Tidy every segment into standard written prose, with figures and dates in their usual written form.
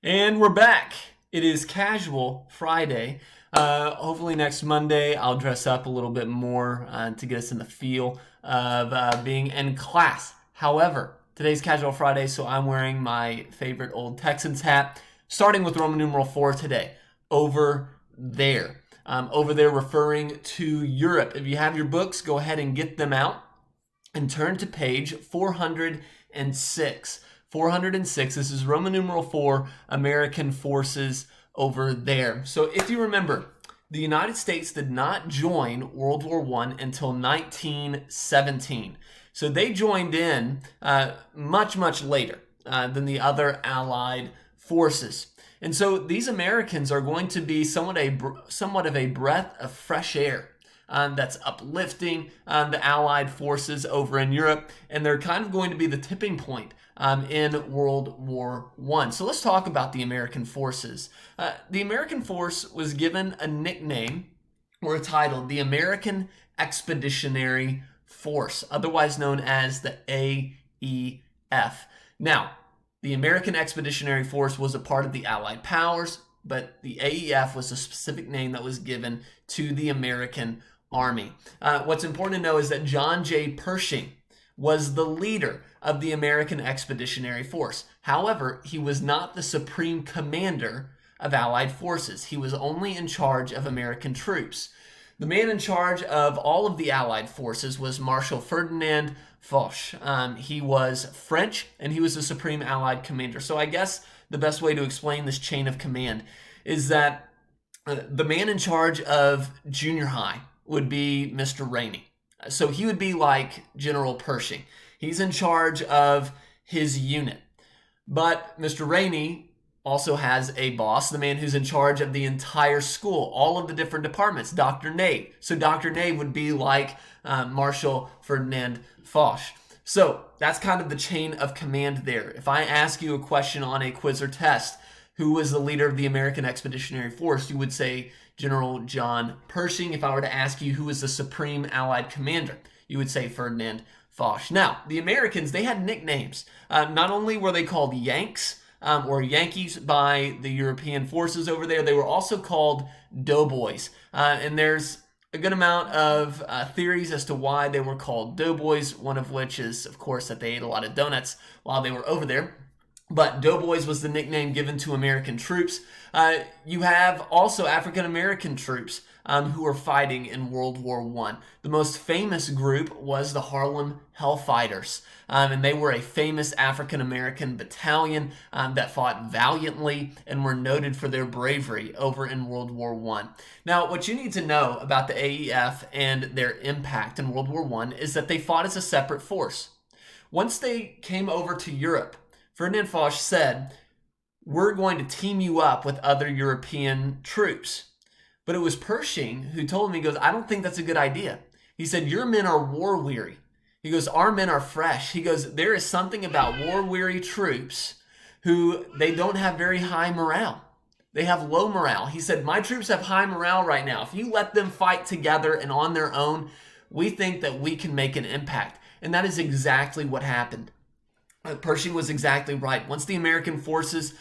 And we're back. It is Casual Friday. Hopefully next Monday I'll dress up a little bit more to get us in the feel of being in class. However, today's Casual Friday, so I'm wearing my favorite old Texans hat, starting with Roman numeral 4 today. Over there. Over there referring to Europe. If you have your books, go ahead and get them out and turn to page 406. 406, this is Roman numeral 4, American forces over there. So if you remember, the United States did not join World War I until 1917. So they joined in much later than the other Allied forces. And so these Americans are going to be somewhat of a breath of fresh air. That's uplifting the Allied forces over in Europe, and they're kind of going to be the tipping point in World War I. So let's talk about the American forces. The American force was given a nickname or a title, the American Expeditionary Force, otherwise known as the AEF. Now, the American Expeditionary Force was a part of the Allied powers, but the AEF was a specific name that was given to the American Army. What's important to know is that John J. Pershing was the leader of the American Expeditionary Force. However, he was not the supreme commander of Allied forces. He was only in charge of American troops. The man in charge of all of the Allied forces was Marshal Ferdinand Foch. He was French, and he was the supreme Allied commander. So I guess the best way to explain this chain of command is that the man in charge of junior high would be Mr. Rainey. So he would be like General Pershing. He's in charge of his unit. But Mr. Rainey also has a boss, the man who's in charge of the entire school, all of the different departments, Dr. Nave. So Dr. Nave would be like Marshal Ferdinand Foch. So that's kind of the chain of command there. If I ask you a question on a quiz or test, who was the leader of the American Expeditionary Force, you would say General John Pershing. If I were to ask you who was the supreme Allied commander, you would say Ferdinand Foch. Now, the Americans, they had nicknames. Not only were they called Yanks or Yankees by the European forces over there, they were also called Doughboys. And there's a good amount of theories as to why they were called Doughboys, one of which is, of course, that they ate a lot of donuts while they were over there. But Doughboys was the nickname given to American troops. You have also African-American troops who were fighting in World War I. The most famous group was the Harlem Hellfighters, and they were a famous African-American battalion that fought valiantly and were noted for their bravery over in World War I. Now, what you need to know about the AEF and their impact in World War I is that they fought as a separate force. Once they came over to Europe, Ferdinand Foch said, "We're going to team you up with other European troops." But it was Pershing who told him, he goes, "I don't think that's a good idea." He said, "Your men are war weary." He goes, "Our men are fresh." He goes, "There is something about war weary troops who they don't have very high morale. They have low morale." He said, "My troops have high morale right now. If you let them fight together and on their own, we think that we can make an impact." And that is exactly what happened. Pershing was exactly right. Once the American forces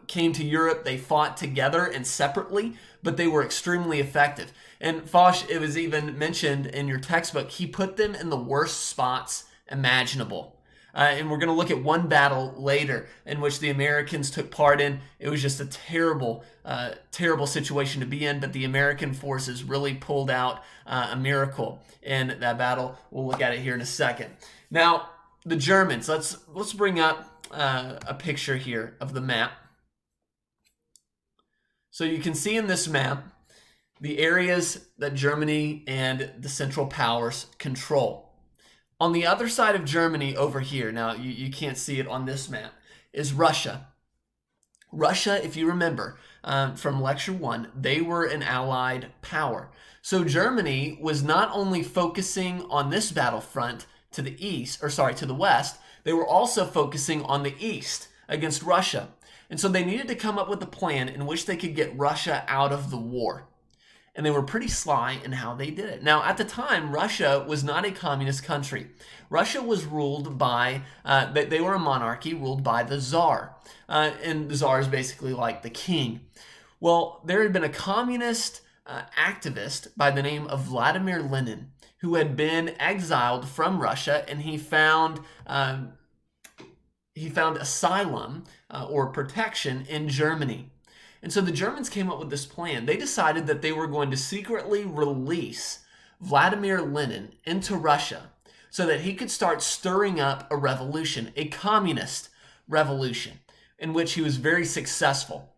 came to Europe, they fought together and separately, but they were extremely effective. And Foch, it was even mentioned in your textbook, he put them in the worst spots imaginable. And we're going to look at one battle later in which the Americans took part in. It was just a terrible situation to be in, but the American forces really pulled out a miracle in that battle. We'll look at it here in a second. Now, the Germans, let's bring up a picture here of the map. So you can see in this map the areas that Germany and the Central Powers control. On the other side of Germany over here, now you can't see it on this map, is Russia. Russia, if you remember from Lecture 1, they were an Allied power. So Germany was not only focusing on this battlefront to the west, they were also focusing on the east against Russia. And so they needed to come up with a plan in which they could get Russia out of the war. and they were pretty sly in how they did it. Now, at the time, Russia was not a communist country. Russia was ruled by, they were a monarchy ruled by the Tsar. And the Tsar is basically like the king. Well, there had been a communist activist by the name of Vladimir Lenin who had been exiled from Russia, and he found asylum or protection in Germany. And so the Germans came up with this plan. They decided that they were going to secretly release Vladimir Lenin into Russia so that he could start stirring up a revolution, a communist revolution, in which he was very successful.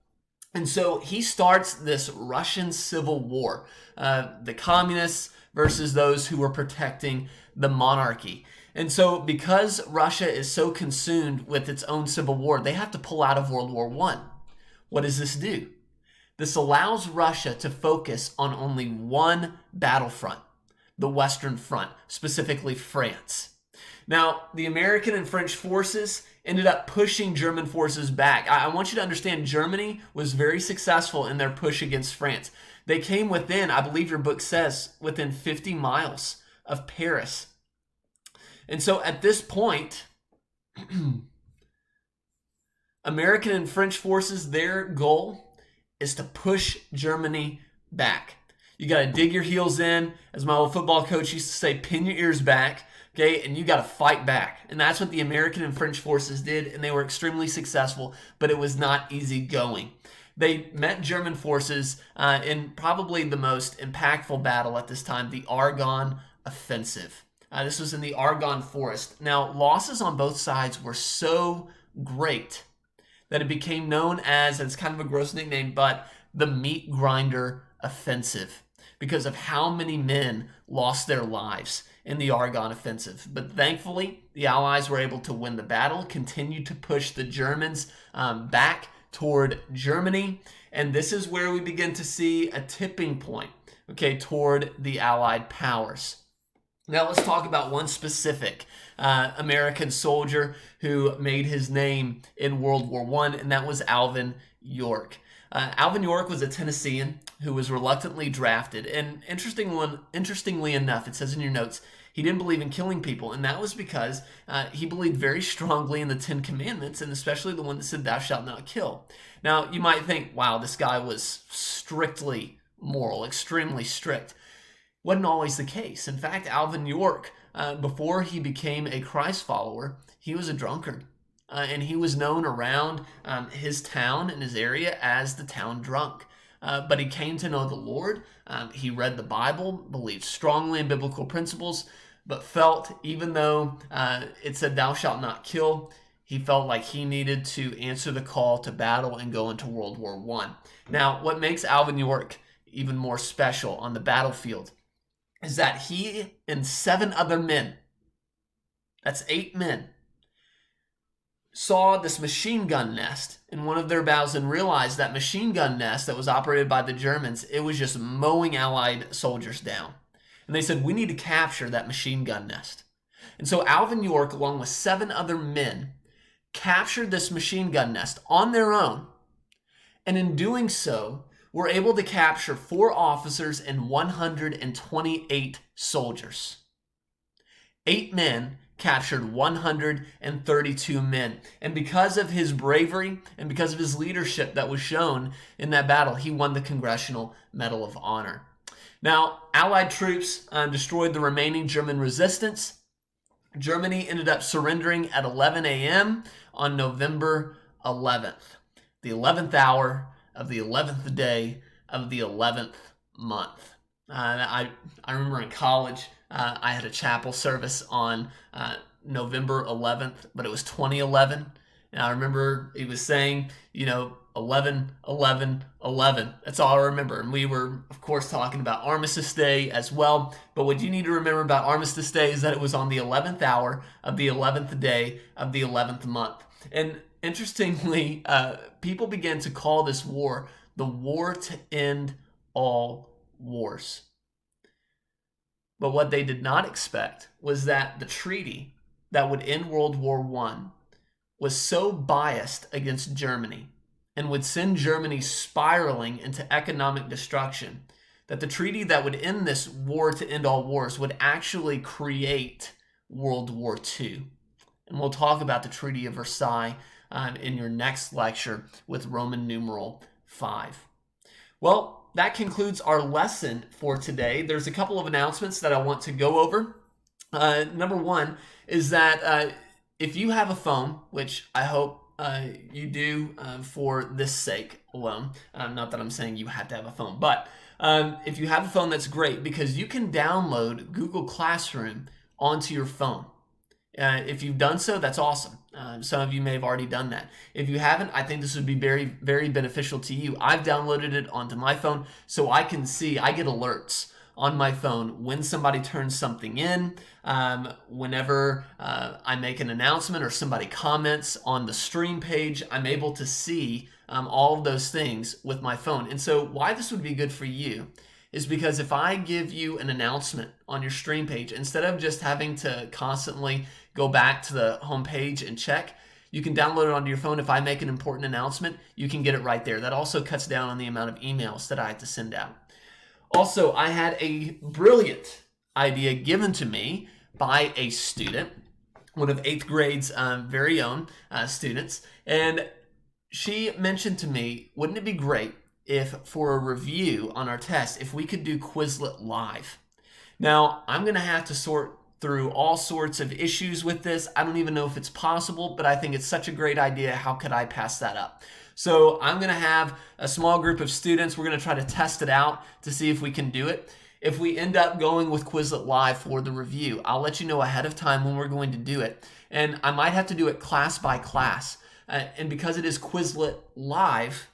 And so he starts this Russian civil war, the communists versus those who were protecting the monarchy. And so because Russia is so consumed with its own civil war, they have to pull out of World War I. What does this do? This allows Russia to focus on only one battlefront, the Western Front, specifically France. Now, the American and French forces ended up pushing German forces back. I want you to understand, Germany was very successful in their push against France. They came within, I believe your book says, within 50 miles of Paris. And so at this point, American and French forces, their goal is to push Germany back. You got to dig your heels in. As my old football coach used to say, pin your ears back, okay? And you got to fight back. And that's what the American and French forces did, and they were extremely successful, but it was not easy going. They met German forces in probably the most impactful battle at this time, the Argonne Offensive. This was in the Argonne Forest. Now, losses on both sides were so great that it became known as, and it's kind of a gross nickname, but the Meat Grinder Offensive, because of how many men lost their lives in the Argonne Offensive. But thankfully, the Allies were able to win the battle, continued to push the Germans back toward Germany, and this is where we begin to see a tipping point, okay, toward the Allied powers. Now let's talk about one specific American soldier who made his name in World War I, and that was Alvin York. Alvin York was a Tennessean who was reluctantly drafted, and interestingly enough, it says in your notes, he didn't believe in killing people, and that was because he believed very strongly in the Ten Commandments, and especially the one that said, thou shalt not kill. Now, you might think, wow, this guy was strictly moral, extremely strict. Wasn't always the case. In fact, Alvin York, before he became a Christ follower, he was a drunkard. And he was known around his town and his area as the town drunk. But he came to know the Lord. He read the Bible, believed strongly in biblical principles, but felt, even though it said thou shalt not kill, he felt like he needed to answer the call to battle and go into World War I. Now, what makes Alvin York even more special on the battlefield is that he and 7 other men, that's 8 men, saw this machine gun nest in one of their battles and realized that machine gun nest that was operated by the Germans, it was just mowing Allied soldiers down. And they said, we need to capture that machine gun nest. And so Alvin York, along with 7 other men, captured this machine gun nest on their own. And in doing so, were able to capture 4 officers and 128 soldiers. 8 men captured 132 men. And because of his bravery and because of his leadership that was shown in that battle, he won the Congressional Medal of Honor. Now, Allied troops destroyed the remaining German resistance. Germany ended up surrendering at 11 a.m. on November 11th, the 11th hour of the 11th day of the 11th month. I remember in college, I had a chapel service on November 11th, but it was 2011. And I remember he was saying, 11, 11, 11. That's all I remember. And we were, of course, talking about Armistice Day as well. But what you need to remember about Armistice Day is that it was on the 11th hour of the 11th day of the 11th month. And interestingly, people began to call this war the war to end all wars. But what they did not expect was that the treaty that would end World War I was so biased against Germany and would send Germany spiraling into economic destruction that the treaty that would end this war to end all wars would actually create World War II. And we'll talk about the Treaty of Versailles in your next lecture with Roman numeral 5. Well, that concludes our lesson for today. There's a couple of announcements that I want to go over. Number one is that if you have a phone, which I hope you do for this sake alone, not that I'm saying you have to have a phone, but if you have a phone, that's great because you can download Google Classroom onto your phone. If you've done so, that's awesome. Some of you may have already done that. If you haven't, I think this would be very, very beneficial to you. I've downloaded it onto my phone so I can see, I get alerts on my phone when somebody turns something in, whenever I make an announcement or somebody comments on the stream page, I'm able to see all of those things with my phone. And so why this would be good for you is because if I give you an announcement on your stream page, instead of just having to constantly go back to the home page and check, you can download it onto your phone. If I make an important announcement, you can get it right there. That also cuts down on the amount of emails that I have to send out. Also, I had a brilliant idea given to me by a student, one of 8th grade's very own students, and she mentioned to me, wouldn't it be great if for a review on our test, if we could do Quizlet live? Now, I'm going to have to sort through all sorts of issues with this. I don't even know if it's possible, but I think it's such a great idea. How could I pass that up? So I'm going to have a small group of students. We're going to try to test it out to see if we can do it. If we end up going with Quizlet Live for the review, I'll let you know ahead of time when we're going to do it. And I might have to do it class by class. And because it is Quizlet Live,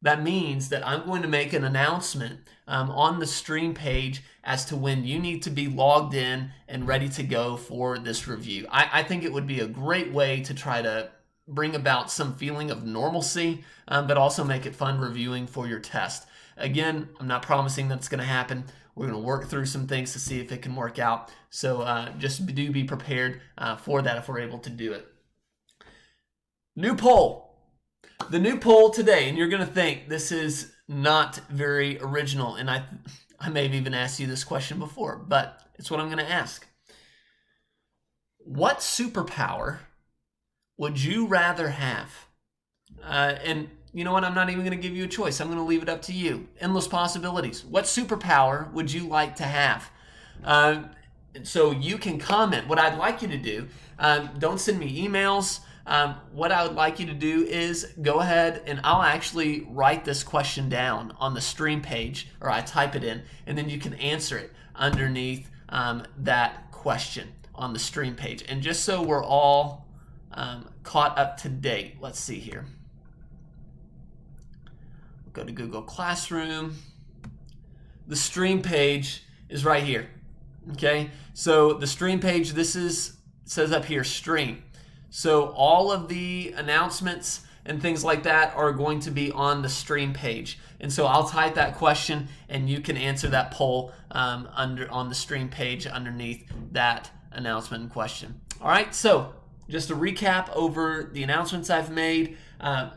that means that I'm going to make an announcement on the stream page as to when you need to be logged in and ready to go for this review. I think it would be a great way to try to bring about some feeling of normalcy, but also make it fun reviewing for your test. Again, I'm not promising that it's going to happen. We're going to work through some things to see if it can work out. So just do be prepared for that if we're able to do it. New poll. The new poll today, and you're going to think this is not very original, and I may have even asked you this question before, but it's what I'm going to ask. What superpower would you rather have? And you know what? I'm not even going to give you a choice. I'm going to leave it up to you. Endless possibilities. What superpower would you like to have? So you can comment. What I'd like you to do, don't send me emails. What I would like you to do is go ahead and I'll actually write this question down on the stream page, or I type it in, and then you can answer it underneath that question on the stream page. And just so we're all caught up to date, let's see here. We'll go to Google Classroom. The stream page is right here. Okay, so the stream page, says up here, stream. So all of the announcements and things like that are going to be on the stream page. And so I'll type that question and you can answer that poll on the stream page underneath that announcement and question. All right, so just a recap over the announcements I've made.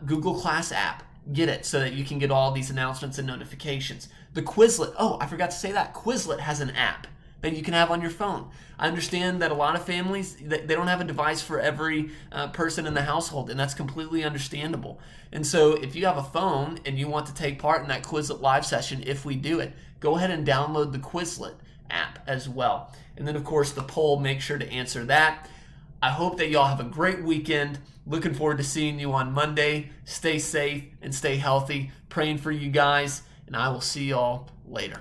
Google Class app, get it so that you can get all these announcements and notifications. The Quizlet, oh, I forgot to say that. Quizlet has an app that you can have on your phone. I understand that a lot of families, they don't have a device for every person in the household, and that's completely understandable. And so if you have a phone and you want to take part in that Quizlet live session, if we do it, go ahead and download the Quizlet app as well. And then, of course, the poll, make sure to answer that. I hope that y'all have a great weekend. Looking forward to seeing you on Monday. Stay safe and stay healthy. Praying for you guys, and I will see y'all later.